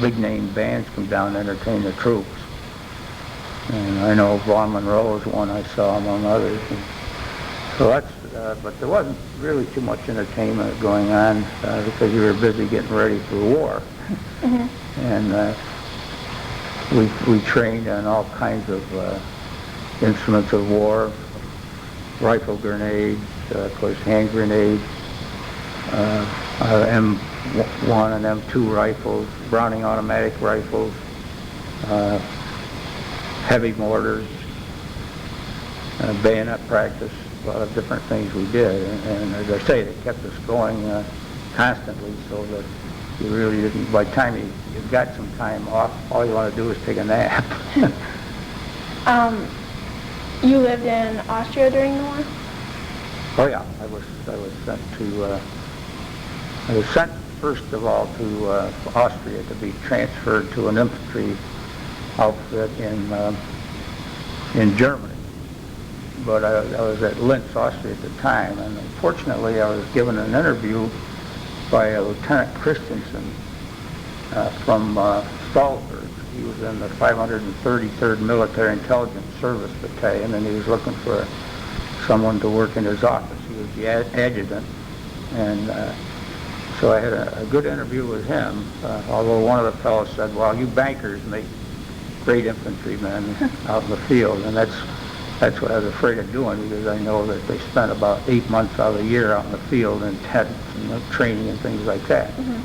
big name bands come down to entertain the troops. And I know Vaughn Monroe is one I saw among others. And so that's, but there wasn't really too much entertainment going on because you were busy getting ready for war. Mm-hmm. And we trained on all kinds of instruments of war, rifle grenades, of course hand grenades, M1 and M2 rifles, Browning automatic rifles, heavy mortars, bayonet practice, a lot of different things we did. And as I say, it kept us going constantly so that you really didn't, by the time you got some time off, all you want to do is take a nap. You lived in Austria during the war? Oh yeah, I was sent to, I was sent first of all to Austria to be transferred to an infantry outfit in Germany. But I was at Linz, Austria at the time, and unfortunately I was given an interview by Lieutenant Christensen from Salzburg. He was in the 533rd Military Intelligence Service Battalion, and he was looking for someone to work in his office. He was the adjutant, and so I had a good interview with him, although one of the fellows said, well, you bankers make great infantrymen out in the field, and that's what I was afraid of doing, because I know that they spent about 8 months out of the year out in the field in tents and training and things like that. Mm-hmm.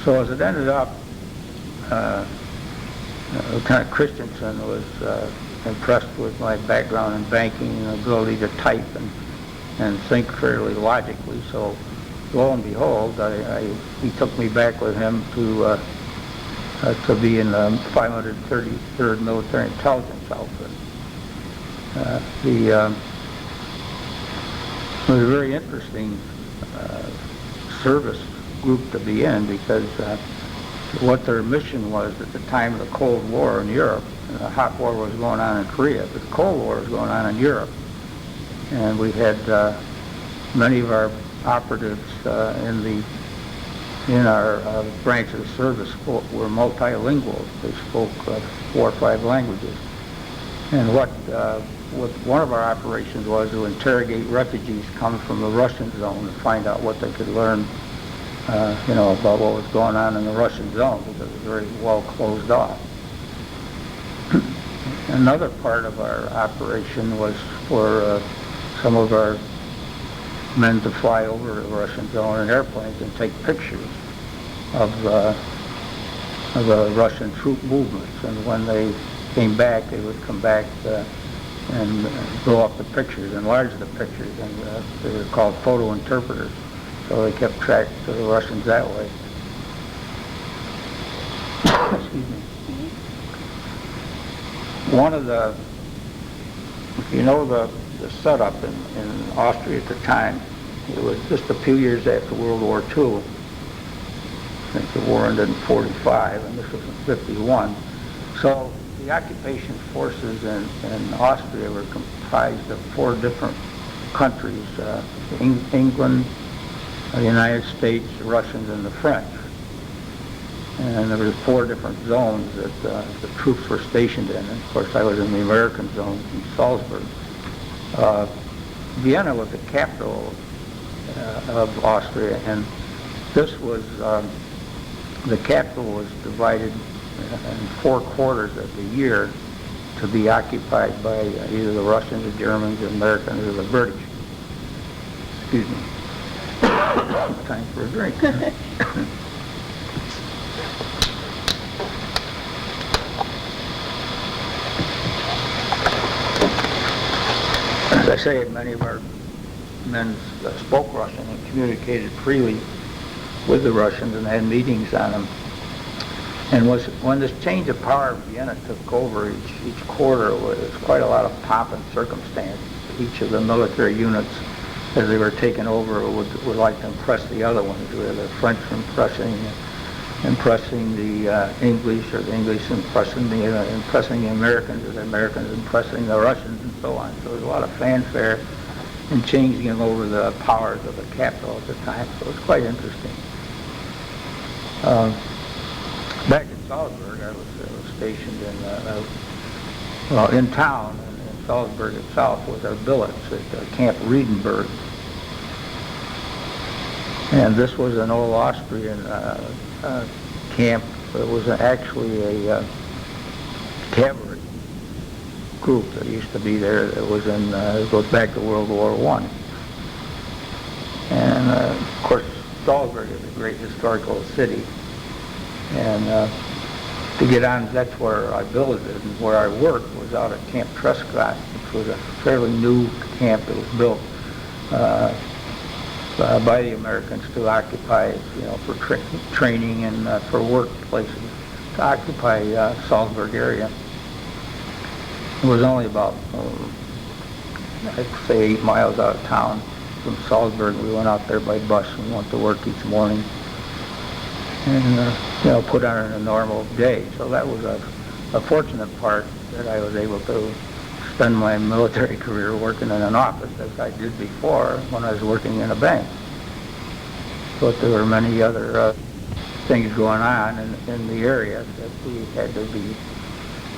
So as it ended up, Lieutenant Christensen was impressed with my background in banking and ability to type and think fairly logically. So lo and behold, he took me back with him to be in the 533rd Military Intelligence outfit. It was a very interesting service group to be in, because what their mission was at the time of the Cold War in Europe. The hot war was going on in Korea, but the Cold War was going on in Europe. And we had many of our operatives in our branch of the service were multilingual. They spoke 4 or 5 languages. And what one of our operations was to interrogate refugees coming from the Russian zone and find out what they could learn, about what was going on in the Russian zone, because it was very well closed off. Another part of our operation was for some of our men to fly over the Russian zone in airplanes and take pictures of the Russian troop movements. And when they came back, they would come back and blow up the pictures, enlarge the pictures, and they were called photo interpreters. So they kept track to the Russians that way. Excuse me. One of the, the setup in Austria at the time, it was just a few years after World War II. I think the war ended in 45, and this was in 51. So the occupation forces in Austria were comprised of 4 different countries, England, the United States, the Russians, and the French. And there were 4 different zones that the troops were stationed in. And of course, I was in the American zone in Salzburg. Vienna was the capital of Austria, and this was, the capital was divided in 4 quarters of the year to be occupied by either the Russians, the Germans, the Americans, or the British. Excuse me. Time for a drink. As I say, many of our men spoke Russian and communicated freely with the Russians and had meetings on them. And when this change of power in Vienna took over each quarter, there was quite a lot of pomp and circumstance. Each of the military units, as they were taken over, would like to impress the other ones, where the French were impressing the English, or the English impressing the Americans, or the Americans impressing the Russians, and so on. So there was a lot of fanfare and changing over the powers of the capital at the time. So it was quite interesting. back in Salzburg, I was stationed in town, in Salzburg itself, was our billets at Camp Riedenberg. And this was an old Austrian camp. It was actually a cavalry group that used to be there. That was it goes back to World War I. And of course, Salzburg is a great historical city. And to get on, that's where I billeted, and where I worked was out at Camp Trescott, which was a fairly new camp that was built by the Americans to occupy, for training and for workplaces, to occupy Salzburg area. It was only about, I'd say 8 miles out of town from Salzburg. We went out there by bus and went to work each morning, and put on a normal day. So that was a fortunate part, that I was able to spend my military career working in an office, as I did before when I was working in a bank. But there were many other things going on in the area that we had to be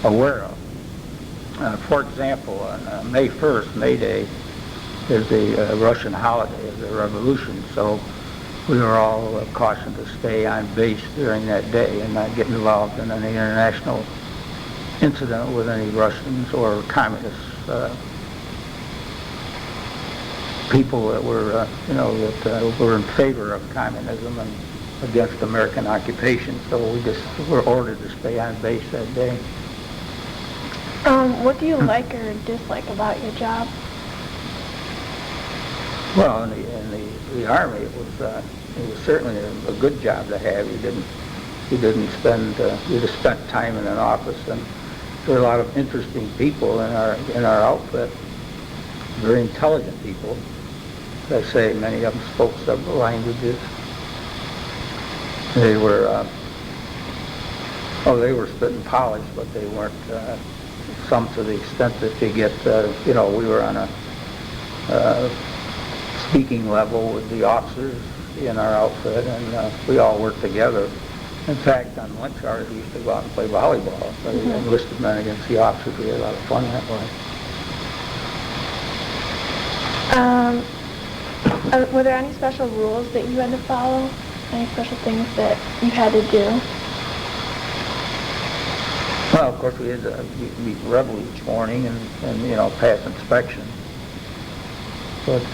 aware of. For example, on May 1st, May Day, is the Russian holiday of the revolution, so we were all cautioned to stay on base during that day and not get involved in any international incident with any Russians or communist people that were, that were in favor of communism and against American occupation. So we just were ordered to stay on base that day. What do you like or dislike about your job? Well, in the Army, it was certainly a good job to have. You didn't spend you just spent time in an office, and there were a lot of interesting people in our outfit, very intelligent people. As I say, many of them spoke several languages. They were spit and polish, but they weren't some to the extent that you get. We were on a speaking level with the officers in our outfit, and we all worked together. In fact, on lunch hours, we used to go out and play volleyball. So enlisted men against the officers. We had a lot of fun that way. Were there any special rules that you had to follow? Any special things that you had to do? Well, of course, we had to meet rebel each morning and pass inspection. But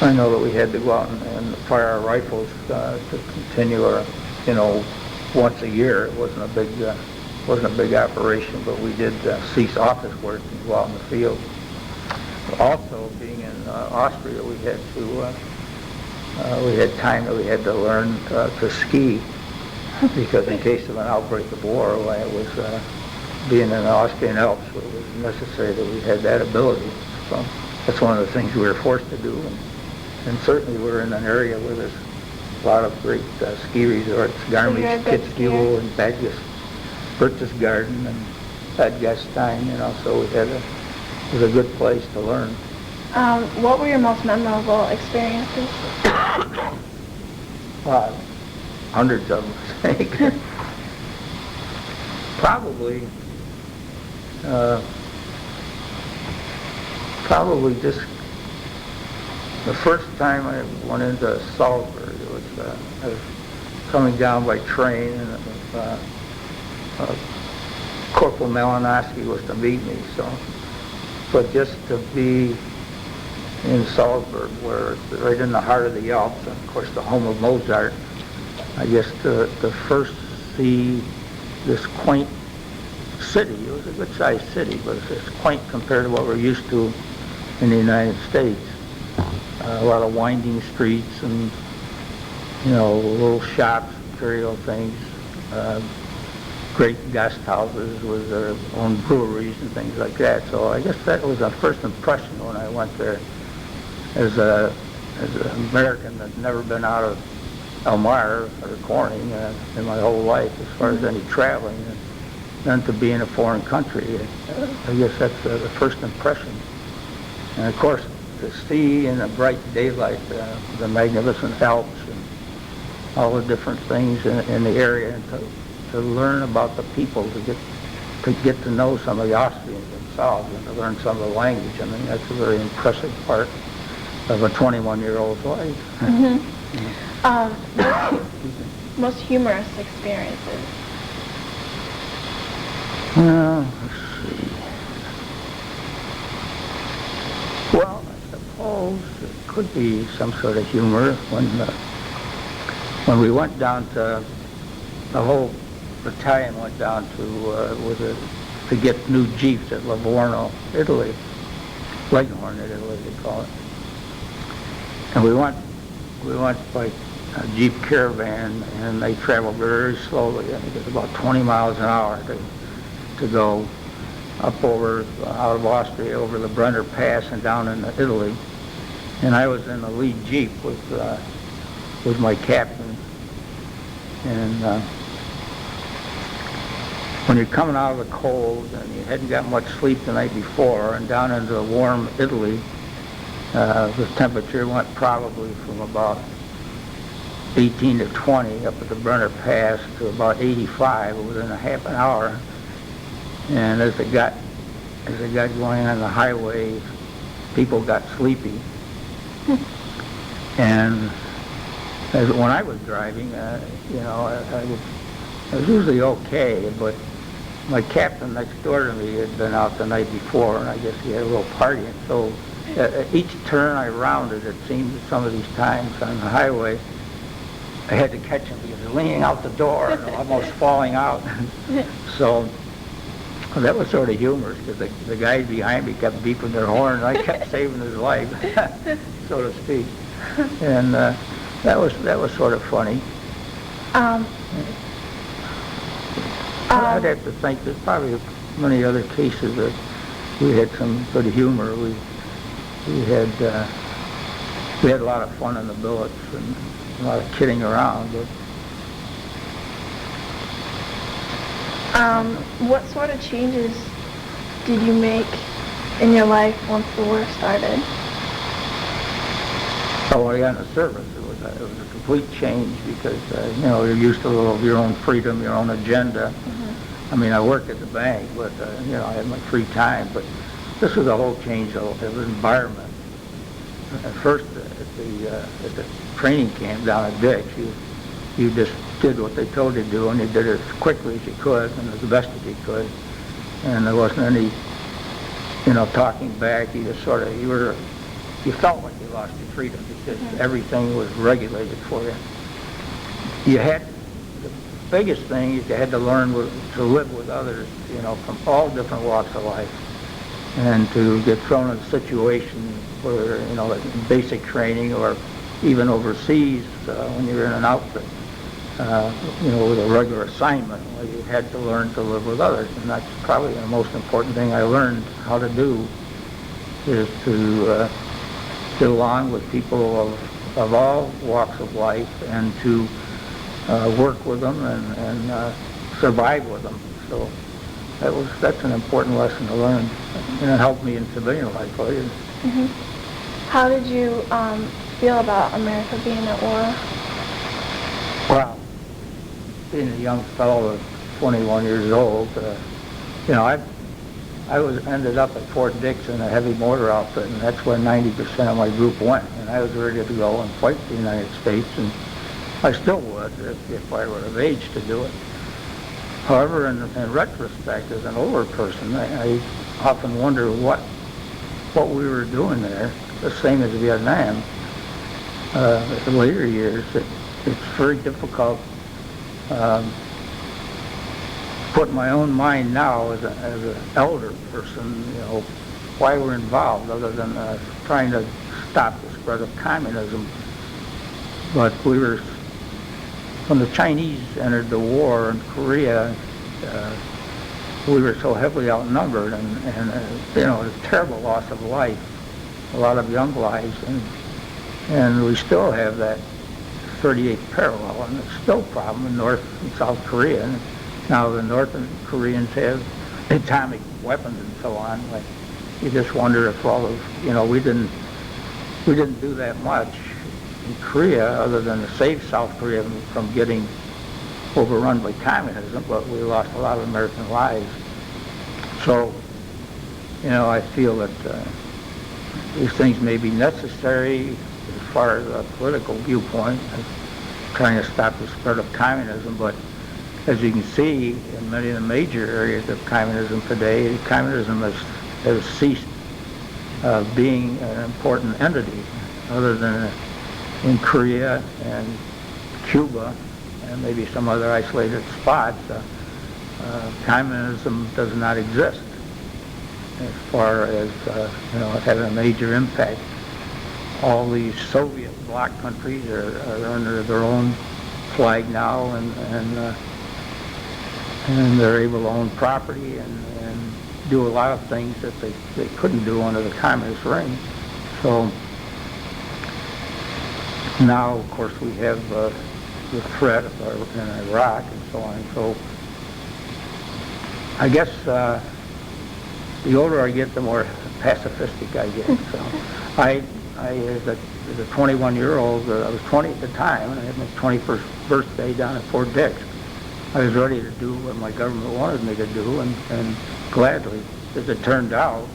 I know that we had to go out and fire our rifles to continue our, once a year. It wasn't a big operation, but we did cease office work and go out in the field. Also, being in Austria, we had time that we had to learn to ski, because in case of an outbreak of war, when it was being in the Austrian Alps, it was necessary that we had that ability. So that's one of the things we were forced to do. And certainly we're in an area where there's a lot of great ski resorts, Garmisch, Kitzbühel, and Berchtesgaden, and Bad Gastein, so it was a good place to learn. What were your most memorable experiences? Hundreds of them, I think. Probably just the first time I went into Salzburg. I was coming down by train, and Corporal Malinowski was to meet me. But just to be in Salzburg, where it's right in the heart of the Alps, and of course the home of Mozart, I guess to first see this quaint city. It was a good-sized city, but it's quaint compared to what we're used to in the United States. A lot of winding streets and, little shops, material things, great guest houses with their own breweries and things like that. So I guess that was a first impression when I went there as an American that's never been out of Elmira or Corning in my whole life as far as any traveling. And then to be in a foreign country, I guess that's the first impression. And of course, to see in the bright daylight the magnificent Alps all the different things in the area, and to learn about the people, to get to know some of the Austrians themselves, and to learn some of the language. I mean, that's a very impressive part of a 21-year-old's life. Most humorous experiences? Well, let's see. Well, I suppose it could be some sort of humor when we went down to, the whole battalion went down to get new jeeps at Livorno, Italy, Leghorn in Italy they call it. And we went by a jeep caravan, and they traveled very slowly. I think it was about 20 miles an hour to go up out of Austria over the Brenner Pass and down into Italy. And I was in the lead jeep with my captain. And when you're coming out of the cold and you hadn't got much sleep the night before, and down into the warm Italy, the temperature went probably from about 18 to 20 up at the Brenner Pass to about 85 within a half an hour. And as it got going on the highway, people got sleepy. And when I was driving, I was usually okay, but my captain next door to me had been out the night before, and I guess he had a little party. And so each turn I rounded, it seemed some of these times on the highway, I had to catch him because he was leaning out the door and almost falling out. So that was sort of humorous, because the guys behind me kept beeping their horn, and I kept saving his life, so to speak. And that was sort of funny. I'd have to think there's probably many other cases that we had some good humor. We had a lot of fun in the billets and a lot of kidding around. But what sort of changes did you make in your life once the war started? Oh, when I got in the service, it was a complete change, because you're used to a little of your own freedom, your own agenda. Mm-hmm. I mean, I worked at the bank, but I had my free time. But this was a whole change of environment. At first, at the training camp down at Dix, you just did what they told you to do, and you did it as quickly as you could and as best as you could. And there wasn't any, talking back. You just you felt like you lost your freedom, because everything was regulated for you. The biggest thing is you had to learn to live with others, from all different walks of life, and to get thrown in a situation where, like basic training or even overseas when you're in an outfit, with a regular assignment, where you had to learn to live with others. And that's probably the most important thing I learned how to do, is to get along with people of all walks of life, and to work with them and survive with them. So that's an important lesson to learn, and it helped me in civilian life later. Mm-hmm. How did you feel about America being at war? Well, being a young fellow of 21 years old, I ended up at Fort Dix in a heavy mortar outfit, and that's where 90% of my group went. And I was ready to go and fight the United States, and I still would if I were of age to do it. However, in retrospect, as an older person, I often wonder what we were doing there, the same as Vietnam. In later years, it's very difficult. Put in my own mind now as an elder person, why we're involved, other than trying to stop the spread of communism. But when the Chinese entered the war in Korea, we were so heavily outnumbered, and a terrible loss of life, a lot of young lives, and we still have that 38th parallel, and it's still a problem in North and South Korea. And now the North Koreans have atomic weapons and so on. Like, you just wonder if all of we didn't do that much in Korea, other than to save South Korea from getting overrun by communism, but we lost a lot of American lives. So, I feel that these things may be necessary as far as a political viewpoint, trying to stop the spread of communism, but as you can see, in many of the major areas of communism today, communism has ceased being an important entity, other than in Korea and Cuba and maybe some other isolated spots. Communism does not exist as far as having a major impact. All these Soviet bloc countries are under their own flag now, and they're able to own property and do a lot of things that they couldn't do under the communist reign. So now, of course, we have the threat in Iraq and so on. So I guess the older I get, the more pacifistic I get. So I as a 21-year-old, I was 20 at the time, and I had my 21st birthday down at Fort Dix. I was ready to do what my government wanted me to do, and gladly. As it turned out,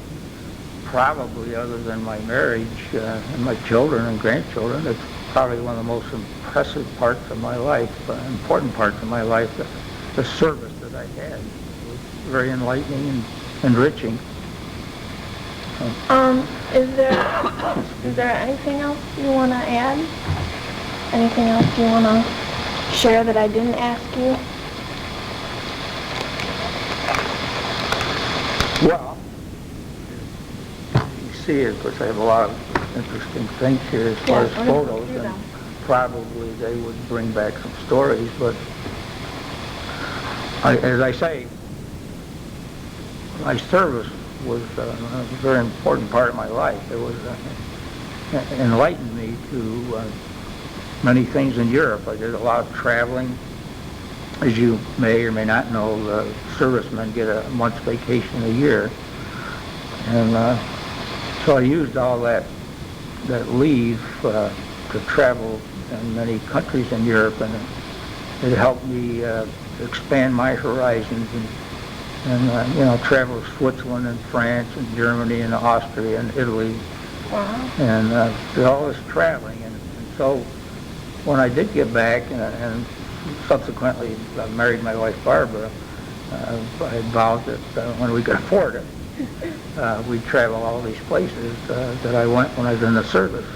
probably other than my marriage and my children and grandchildren, it's probably one of the most impressive parts of my life, important parts of my life, the service that I had. It was very enlightening and enriching. Is there anything else you want to add? Anything else you want to share that I didn't ask you? Well, you see, of course, I have a lot of interesting things here as far as photos, and probably they would bring back some stories, but as I say, my service was a very important part of my life. It was enlightened me to many things in Europe. I did a lot of traveling. As you may or may not know, the servicemen get a month's vacation a year, and so I used all that leave to travel in many countries in Europe, and it helped me expand my horizons and travel to Switzerland and France and Germany and Austria and Italy. Wow. And did all this traveling, and so when I did get back and subsequently married my wife Barbara, I vowed that when we could afford it, we'd travel all these places that I went when I was in the service.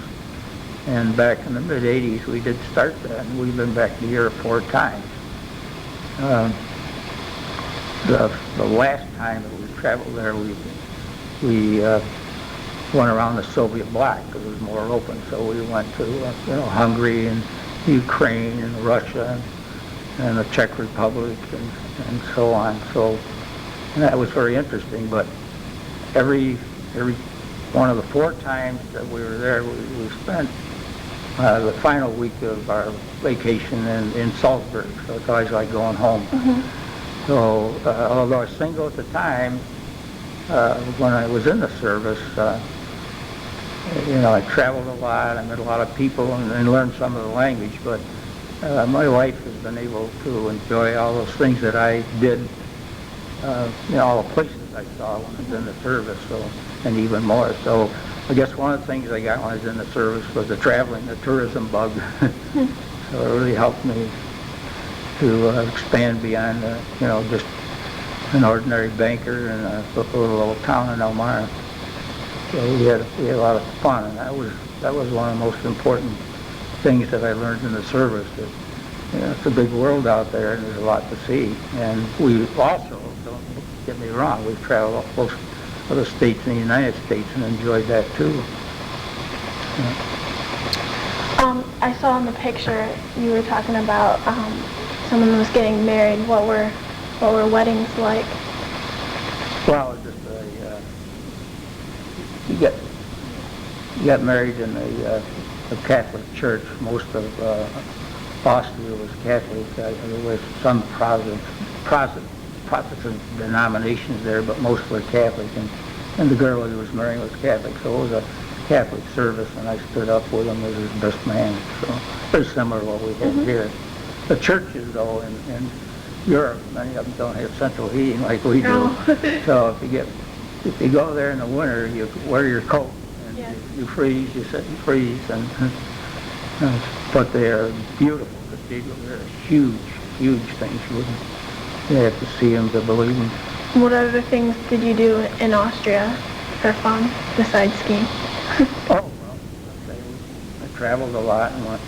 And back in the mid-'80s, we did start that, and we've been back to Europe 4 times. The last time that we traveled there, we went around the Soviet bloc because it was more open. So we went to Hungary and Ukraine and Russia and the Czech Republic and so on. So that was very interesting. But every one of the 4 times that we were there, we spent the final week of our vacation in Salzburg. So it's always like going home. Mm-hmm. So although I was single at the time, when I was in the service, I traveled a lot. I met a lot of people and learned some of the language. But my wife has been able to enjoy all those things that I did, all the places I saw when I was in the service, and even more. So I guess one of the things I got when I was in the service was the tourism bug. So it really helped me to expand beyond, just an ordinary banker in a little old town in Elmira. So we had a lot of fun, and that was one of the most important things that I learned in the service. That it's a big world out there, and there's a lot to see. And we also, don't get me wrong, we've traveled most of the states in the United States and enjoyed that too. I saw in the picture you were talking about someone was getting married. What were weddings like? Well, just you got married in a Catholic church. Most of Austria was Catholic. There was some Protestant denominations there, but most were Catholic. And the girl he was marrying was Catholic. So it Catholic service, and I stood up with him as his best man. So very similar to what we have here. The churches, though, in Europe, many of them don't have central heating like we do. Oh. So if you go there in the winter, you wear your coat, and Yes. you freeze, you sit and freeze, but they are beautiful cathedrals. They're huge, huge things. You have to see them to believe them. What other things did you do in Austria for fun besides skiing? Oh, well, I traveled a lot and went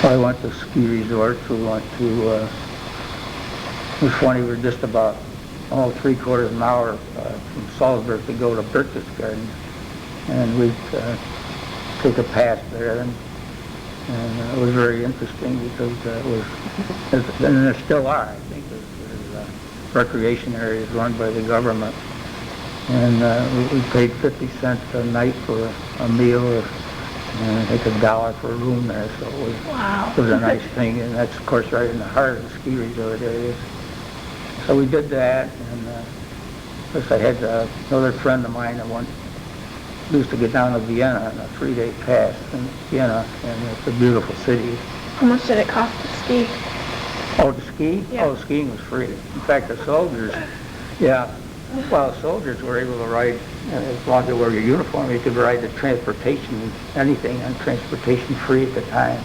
I went to ski resorts. We went to, it was funny, we were just about almost 3/4 of an hour from Salzburg to go to Berchtesgaden, and we took a pass there, and it was very interesting because it was, and there still are, I think, there's recreation areas run by the government, and we paid 50 cents a night for a meal, and I think $1 for a room there, so it was, Wow. it was a nice thing, and that's of course right in the heart of the ski resort areas. So we did that, and of course I had another friend of mine that used to get down to Vienna on a 3-day pass in Vienna, and it's a beautiful city. How much did it cost to ski? Oh, to ski? Yeah. Oh, skiing was free. In fact, the soldiers, yeah, well, the soldiers were able to ride, as long as they wore your uniform, you could ride the transportation, anything on transportation free at the time,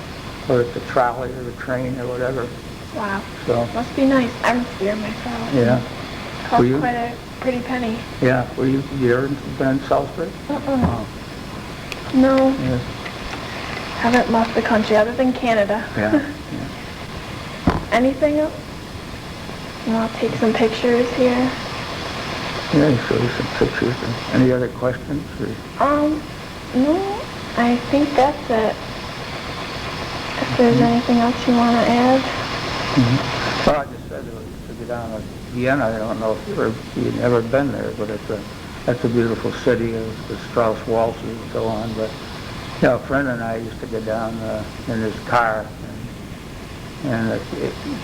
or at the trolley or the train or whatever. Wow. So, Must be nice. I'm a skier myself. yeah. Cost Were you? quite a pretty penny. Yeah, you ever been in Salzburg? Oh, No, yeah, haven't left the country other than Canada. yeah, Anything else? You want to take some pictures here? yeah, you show you some pictures. Any other questions? Or? No, I think that's it. If there's anything else you want to add? Mm-hmm. Well, I just said to get down to Vienna. I don't know if you've never been there, but that's a beautiful city. The Strauss waltzes and so on. But a friend and I used to get down in his car, and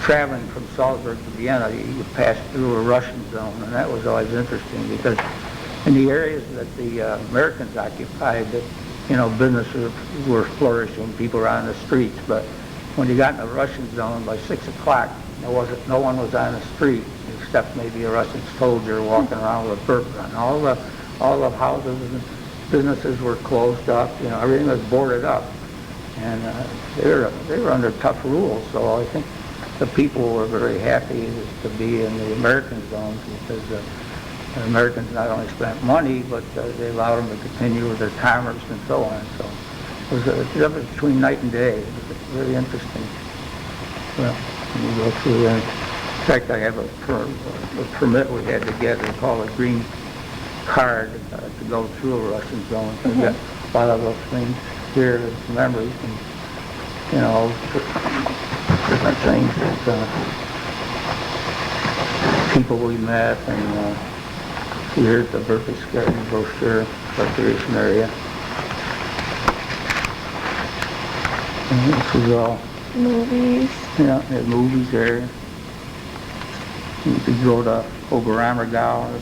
traveling from Salzburg to Vienna, you pass through a Russian zone, and that was always interesting because in the areas that the Americans occupied, businesses were flourishing, people were on the streets, but when you got in the Russian zone by 6 o'clock, no one was on the street except maybe a Russian soldier walking around with a burqa gun. All the houses and businesses were closed up. Everything was boarded up, and they were under tough rules. So I think the people were very happy to be in the American zones because the Americans not only spent money, but they allowed them to continue with their commerce and so on. So it was a difference between night and day. It was very interesting. Well, we go through there. In fact, I have a permit we had to get. It's called a green card to go through a Russian zone. So we got a lot of those things here as memories and, different things that people we met, and here's the Berchtesgaden brochure recreation area. And this is all Movies. they have movies there. You could go to Oberammergau,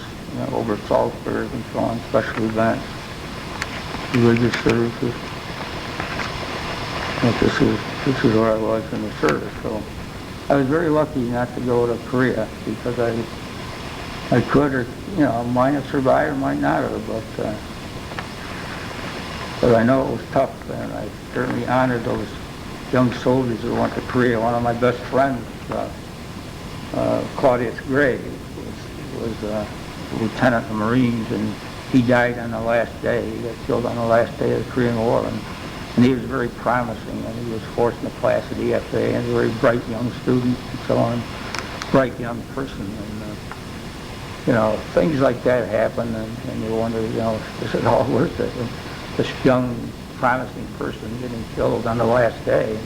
over Salzburg and so on, special events, religious services. But this is where I was in the service. So I was very lucky not to go to Korea because I could, or might have survived or might not have, but I know it was tough, and I certainly honored those young soldiers who went to Korea. One of my best friends, Claudius Gray, was a lieutenant in the Marines, and he died on the last day. He got killed on the last day of the Korean War, and he was very promising, and he was fourth in the class at EFA, and a very bright young student and so on, bright young person. And things like that happen, and you wonder, is it all worth it? And this young, promising person getting killed on the last day.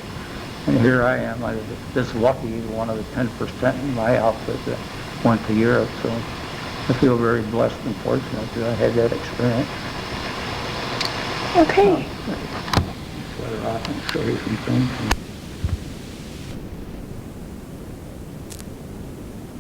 And here I am, I was this lucky, one of the 10% in my outfit that went to Europe. So I feel very blessed and fortunate that I had that experience. Okay. So I can show you some things.